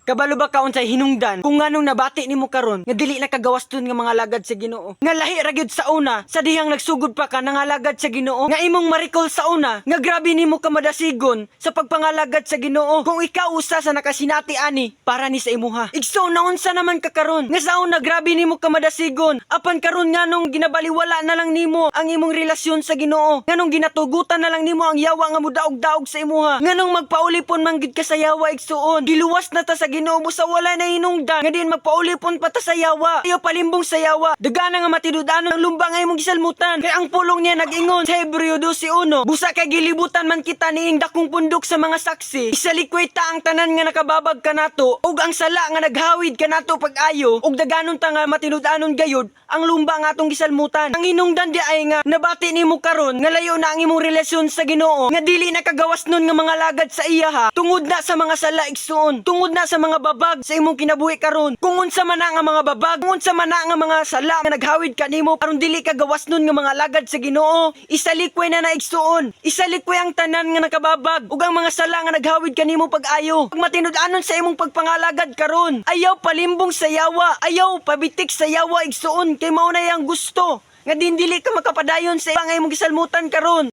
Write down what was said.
Kabalo ba kaon sa hinungdan kung nganong nabati nimo karon nga dili na kagawaston nga mga lagad sa Ginoo. Nga lahi ra gyud sa una sa dihang nagsugod pa ka nangalagad sa Ginoo. Nga imong marikol sa una nga grabe nimo ka madasigon sa pagpangalagad sa Ginoo. Kung ikaw usa sa nakasinati ani para ni sa imuha. Igsoon na unsa naman ka karon nga sa una grabe nimo ka madasigon apan karon nganong ginabaliwala na lang nimo ang imong relasyon sa Ginoo. Nganong ginatugutan na lang nimo ang yawa nga mudaog-daog sa imuha. Nganong magpaulipon man gid ka sa yawa igsoon. Giluwas na ta sa Ginoo mo sa wala na hinungdan nga din magpaulipon pa ta sa yawa. Ayo palimbong sa yawa. Dagana nga matinud-anon ang lumba nga imong gisalmutan. Kay ang pulong niya nag-ingon sa Hebreo 12:1. Busa kay gilibutan man kita niing dakong pundok sa mga saksi. Isalikway ta ang tanan nga nakababag kanato ug ang sala nga naghawid kanato pag-ayo ug daganon ta nga matinud-anon gayud ang lumba nga atong gisalmutan. Ang hinungdan di ay nga nabati nimo karon nga layo na ang imong relasyon sa Ginoo nga dili na kagawas nun nga mga lagad sa iya ha. Tungod na sa mga sala igsoon. Tungod na sa mga babag sa imong kinabuhi karon. Kung unsa man na nga mga babag, kung unsa man na nga mga sala nga naghawid kanimo aron dili ka gawas nun nga mga lagad sa Ginoo, isalikway na igsoon. Isalikway ang tanan nga nakababag ug ang mga sala nga naghawid kanimo pag-ayo. Pag matinud-anon sa imong pagpangalagad karon, ayaw palimbong sa yawa, ayaw pabitik sa yawa igsoon kay mao na yang gusto nga dindili ka makapadayon sa ibang imong gisalmutan karon.